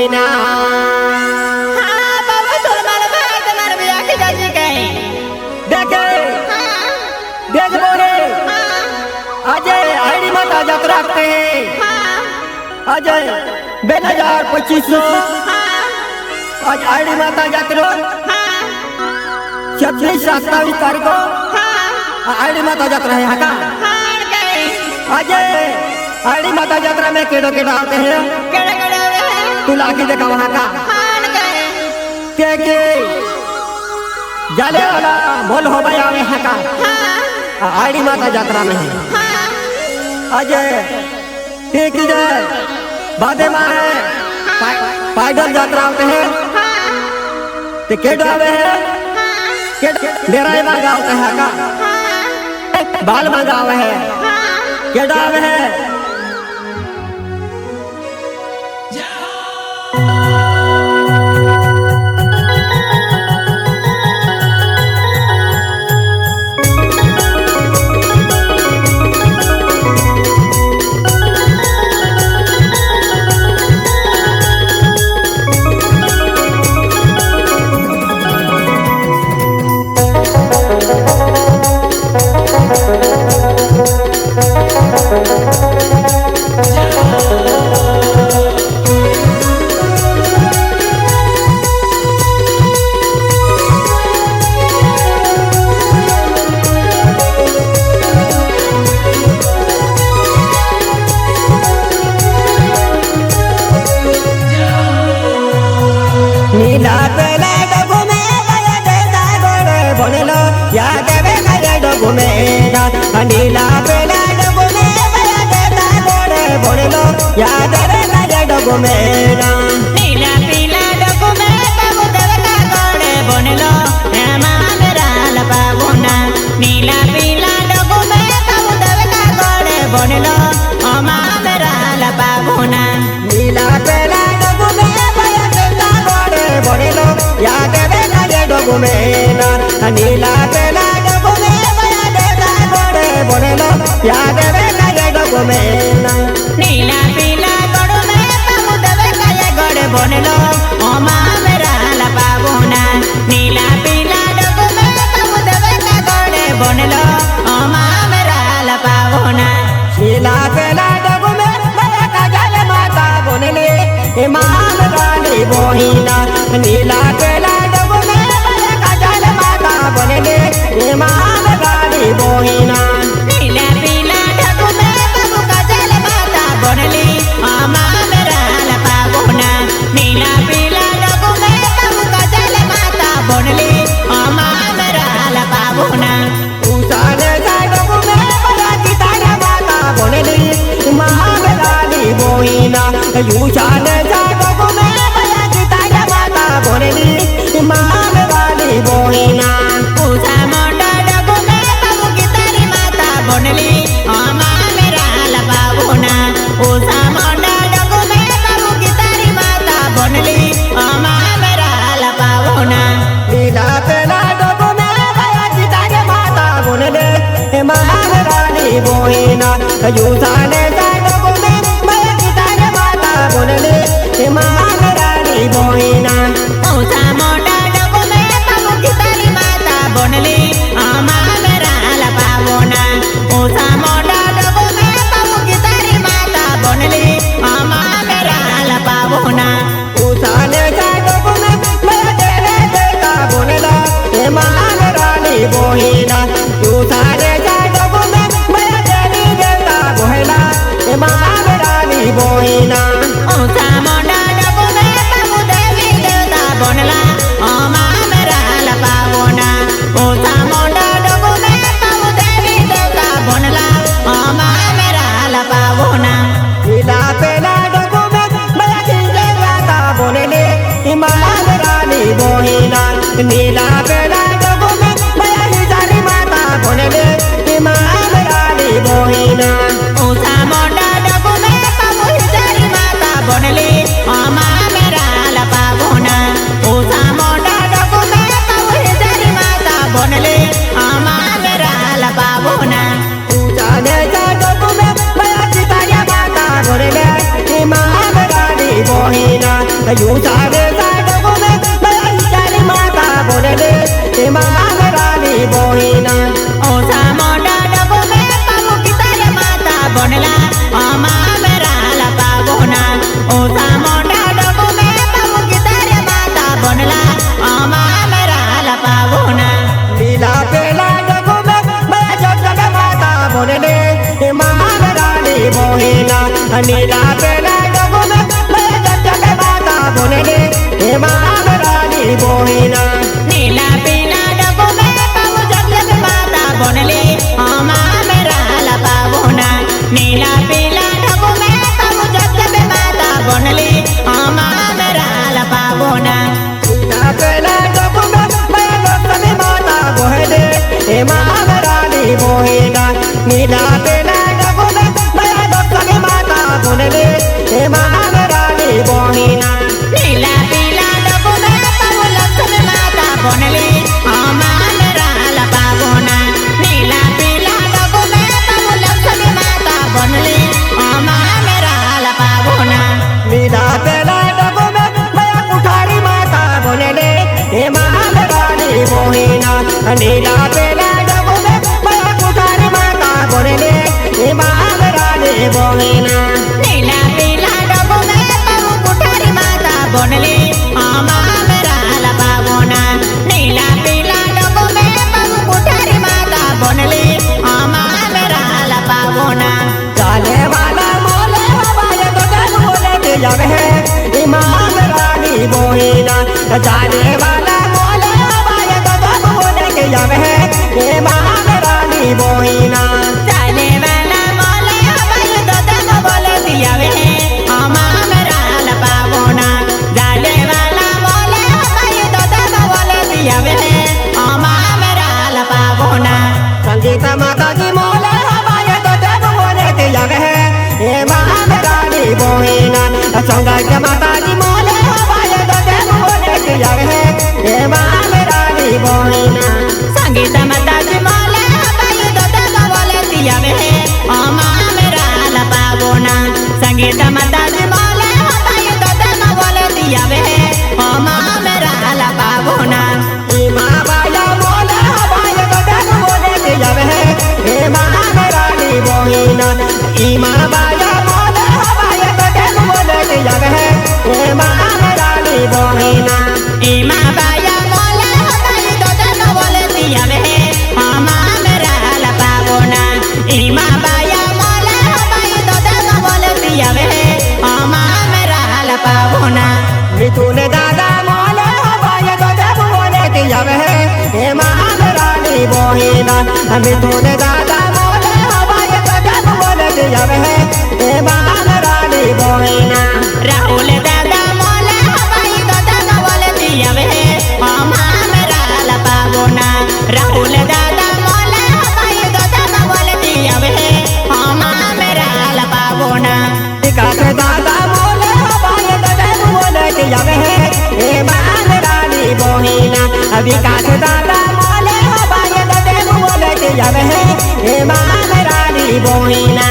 बोहिना हाँ बाबा तोर मार भाई तुम्हारे भैया की दादी कहीं देखे देख बोले अजय आईडी माता यात्रा करते हैं अजय 2025 आज आईडी माता यात्रा 26-27 तारीख को आईडी माता यात्रा है यहाँ का अजय आईडी माता यात्रा में केड़ो केड़ा आते हैं तू लाके देखा वहाँ का के जाले वाला मोल हो गया यहाँ का आईडी माता यात्रा में है अजय ठीक है बादे माँ है पैदल यात्रा होते हैं ते केड़ो आवे है डेरा मांगा होता है का बाल मांगा आवे है केड़ो आवे है नीला पेला डगो में गया देता गोरे बोलो या देवे गया डगो में ना नीला पेला डगो में गया देता गोरे बोलो या देवे गया डगो में ना नीला पीला डगो में बाबू देवे का गोरे बोलो माँ मेरा लपा बोना नीला पीला डगो में बाबू देवे का गोरे बोलो माँ मेरा लपा बोना नीला पेला डगो में गया देता गोरे बोलो या देवे गया डगो में ना नीला पेला डगो में गया देता गोरे बोलो या देवे गया डगो में ना नीला पीला गड़ो में बाबू देवे का गोरे बोलो माँ मेरा लपा बोना नीला पीला डगो में बाबू देवे का गोरे बोलो माँ मेरा लपा बोना नीला पेला डगो में गया काजल माता बोले इमाम गाली बोहिना नीला पेला डगो में गया काजल माता बोले इमाम गाली बोहिना नीला पीला डगो में बाबू काजल माता बोली माँ मेरा लपा बोना नीला पीला डगो में बाबू काजल माता बोली माँ मेरा लपा बोना उसाने जा डगो में गया किताने माता बोले इमाम गाली बोहिना उसाने जा डगो में गया किताने माता बोले इमाम गाली बोहिना पूजा मोटा डगो में बाबू की तारी माता बोली माँ मेरा लपा बोना पूजा मोटा डगो में बाबू की तारी माता बोली माँ मेरा लपा बोना नीला पेला डगो में गया किताने माता बोले इमाम गाली बोहिना उसाने जा डगो में गया किताने माता बोले इमाम गाली बोहिना पूजा मोटा डगो में बाबू की तारी माता बोली माँ मेरा लपा बोना पूजा मोटा डगो में बाबू की तारी माता बोली माँ मेरा लपा बोना उसाने जा डगो में गया देवे देता बोला इमाम गाली बोहिना उसाने जा डगो में गया देवी देता बोला इमाम गाली बोहिना पूजा मोटा डगो में बाबू देवी देवता बोला माँ मेरा लपा बोना पूजा मोटा डगो में बाबू देवी देवता बोला माँ मेरा लपा बोना नीला पेला डगो में गया किंजे माता बोले इमाम गाली बोहिना नीला पेला डगो में गया हिजारी माता बोले इमाम गाली बोहिना पूजा मोटा डगो में बाबू हिजारी माता बोली माँ मेरा लपा बोना पूजा मोटा डगो में बाबू हिजारी माता बोली यू सारे साडगो में बयाली माता बोले हे महारानी बोहिना ओ सामोडा डगो में पाऊ की तारे माता बनला मेरा लपा बोना ओ सामोडा डगो में पाऊ की तारे माता बनला मेरा लपा बोना नीला पेला डगो में जग माता बोले हे महारानी बोहिना नीला पेला डगो में जग माता बोले हे महारानी बोहिना नीला पीला डगो में पाऊ जग माता बनले मेरा लपा बोना नीला पीला डगो में पाऊ जग माता बनले मेरा लपा बोना नीला पेला डगो में जग माता बोले हे महारानी बोहिना नीला पेला डगो में जग माता बोले हे महारानी बोहिना नीला पीला डगो में पाऊ लक्ष्मी माता बनले मेरा लपा बोना नीला पीला डगो में पाऊ लक्ष्मी माता बनले मेरा लपा बोना नीला पेला डगो में कुठारी माता बोले हे महारानी बोहिना नीला पेला डगो में कुठारी माता बोले हे महारानी बोहिना नीला पीला डगो में पाऊ कुठारी माता बनले मेरा लपा बोना नीला पीला डगो में पाऊ कुठारी माता बनले मेरा लपा बोना जाने वाला मोले हवाए तो जग बोले के जावे हे महारानी बोहिना जाने वाला मोले हवाए तो जग बोले के जावे हे महारानी बोहिना जाने वाला मोले हवाई तो जग बोले दियावे मेरा लपा बोना जाने वाला मोले हवाई तो जग बोले दियावे मेरा लपा बोना संगीता माता की मोले हवाए तो जग बोले के जावे हे महारानी बोहिना संगीता माता की मोले हवाए तो जग बोले के जावे हे महारानी बोहिना संगीता माता जी मोले हवाई तो जग बोले दियावे मेरा लपा बोना संगीता माता जी मोले हवाई तो जग बोले दियावे मेरा लपा बोना इमा बाया मोले हवाए तो जग बोले के जावे हे महारानी बोहिना इमा बाया मोले हवाए तो जग बोले के जावे हे महारानी बोहिना इमा बाया मोले हवाई तो जग बोले दियावे मेरा लपा बोना इमा बाया मोले हवाई तो जग बोले दियावे मेरा लपा बोना मिथुन दादा मोले हवाए तो जग बोले के जावे हे महारानी बोहिना मिथुन दादा मोले हवाए तो जग बोले के जावे हे महारानी बोहिना राहुल दादा मोले हवाई तो जग बोले दियावे मेरा लपा बोना राहुल दादा मोले हवाई तो जग बोले दियावे मेरा लपा बोना विकास दादा मोले हवाए तो जग बोले के जावे हे महारानी बोहिना विकास दादा मोले हवाए तो जग बोले के जावे हे महारानी बोहिना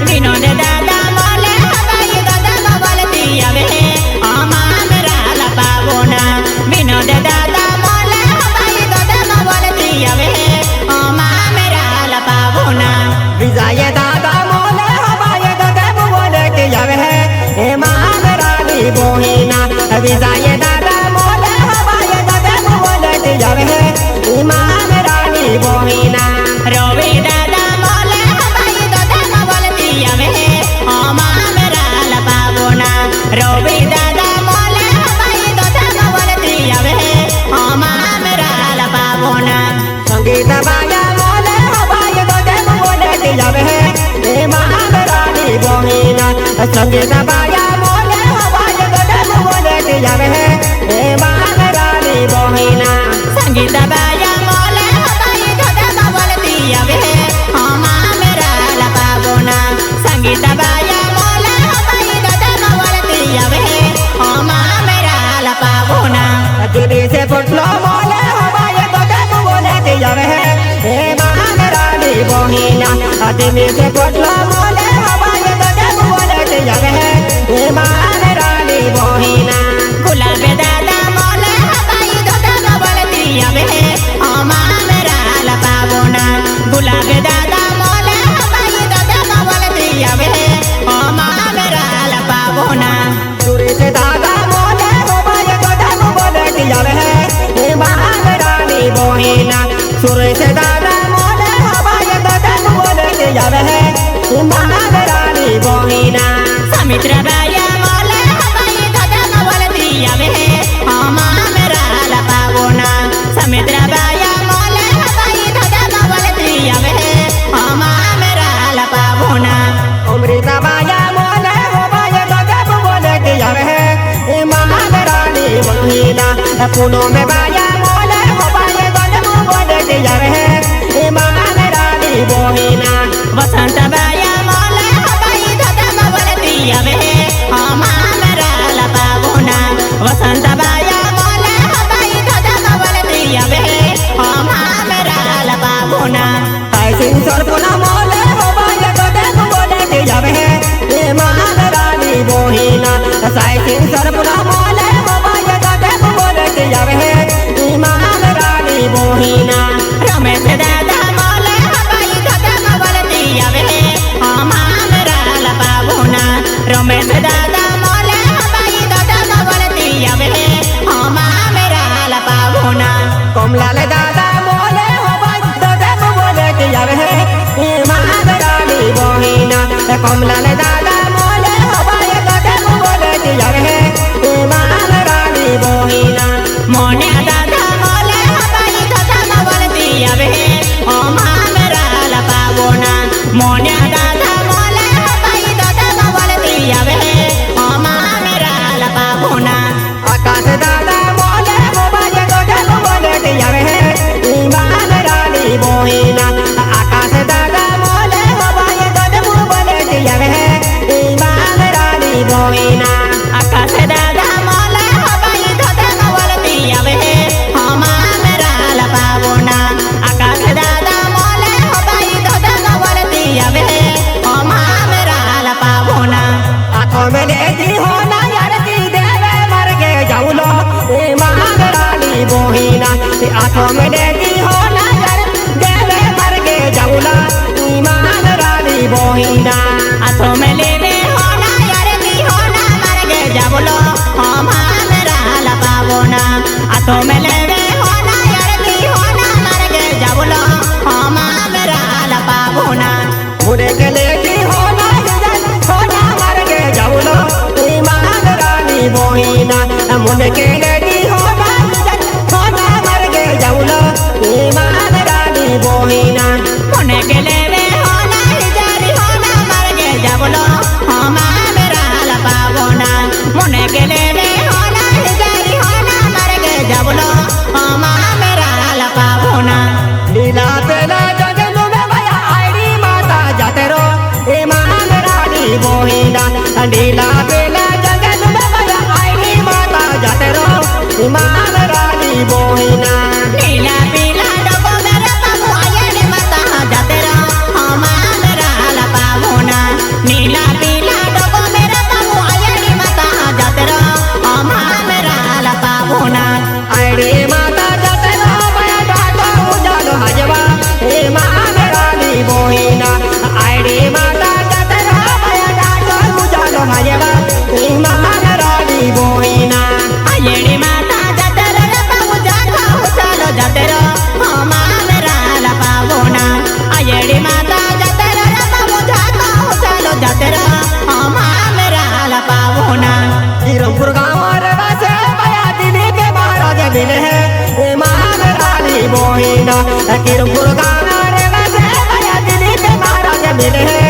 विनोद दादा मोले हवाई तो जग बोले दियावे मेरा लपा बोना विनोद दादा मोले हवाई तो जग बोले दियावे मेरा लपा बोना विजय दादा मोले हवाए तो जग बोले के जावे हे महारानी बोहिना विजय दादा मोले हवाए तो जग बोले के जावे हे महारानी बोहिना रवि दादा मोले हवाई तो जग बोले दियावे मेरा लपा बोना रवि दादा मोले हवाई तो जग बोले दियावे मेरा लपा बोना संगीत बाया मोले हवाए तो जग बोले के जावे हे महारानी बोहिना संगीत बाया मोले हवाए तो जग बोले के जावे हे महारानी बोहिना संगीत बाया मोले हवाई तो जग बोले दियावे मेरा लपा बोना संगीत बाया मोले हवाई तो जग बोले दियावे मेरा लपा बोना दिल्ली से पुटलो मोले हवाए तो जग बोले के जावे हे महारानी बोहिना दिल्ली से पुटलो मोले हवाए तो जग बोले के जावे हे महारानी बोहिना सुरे से दादा मोले हवाए दादा बोले के जावे है महारानी बोहिना समित्र बाया मोले हवाई दादा बोले दियावे है मेरा लपावोना समित्र बाया मोले हवाई दादा बोले दियावे है मेरा लपावोना अमृता बाया मोले हवाए दादा बोले के जावे है महारानी बोहिना पुनो में बाया मोले हवाए दादा बोले के जावे है महारानी बोहिना वसंत बाया मोले हवाई दादा बोले दियावे है मेरा लपावोना वसंत बाया मोले हवाई दादा बोले दियावे है मेरा लपावोना ऐसिन सरपुना मोले हवाए दादा बोले के जावे है महारानी बोहिना ऐसिन सरपुना मोले हवाए दादा बोले के जावे है महारानी बोहिना रमेश दादा मोले हवाई दादा बोले दियावे है मेरा लपावोना रमेश दादा मोले हवाई दादा बोले दियावे है मेरा लपावोना कमलाल दादा मोले हवाई दादा बोले के जावे है महारानी बोहिना कमलाल दादा मोले हवाई दादा बोले के जावे है महारानी बोहिना मोने दादा मोले हवाई दादा बोले दियावे है मेरा लपावोना मोने दादा मोले हवाई दादा बोले दियावे है मेरा लपावोना आकाश दादा मोले हवाई दादा बोले के जावे है महारानी बोहिना आकाश दादा मोले हवाई दादा बोले के जावे है महारानी बोहिना आकाश दादा मोले हवाई दादा बोले दियावे है मेरा लपावोना आकाश दादा मोले हवाई दादा बोले दियावे है मेरा लपावोना आँखों में लेती हो ना यार दी देवे मर के जाऊलो महारानी बोहिना आँखों में लेती हो ना यार देवे मर के जाऊला महारानी बोहिना हाथों में लेने होना यार दी होना मर गए जाबलो मेरा लपावोना हाथों में लेने होना यार दी होना मर गए जाबलो मेरा लपावोना मुझे के लेती हो ना होना मर के जाऊलो महारानी बोहिना मुझे के लेती हो ना होना मर के जाऊलो महारानी बोहिना मुने के लेवे होना जारी होना मर गए जाबलो मेरा लपावोना मुने के लेवे होना जारी होना मर गए जाबलो मेरा लपावोना लीला पेला जगन में भया आईडी माता जाते रो महारानी बोहिना लीला पेला जगन में भया आईडी माता जाते रो महारानी बोहिना नीला पीला डबो मेरा बाबू आये माता जाते रहो मेरा लपावोना नीला पीला डबो मेरा बाबू आये माता जाते रहो मेरा लपावोना आईडी माता जाते रो भया डाटो उजालो हजवा महारानी बोहिना आईडी माता जाते रो भया डाटो उजालो हजवा महारानी बोहिना आये माता जाते रहो बाबू जाता उचालो जाते रहो मेरा लपावोना आये माता जाते रहो बाबू जाता उचालो जाते रहो मेरा लपावोना किरमपुर गाँव रे बसे भया दिल्ली के महाराज मिले है महारानी बोहिना किरमपुर गाँव रे बसे भया दिल्ली के महाराज मिले है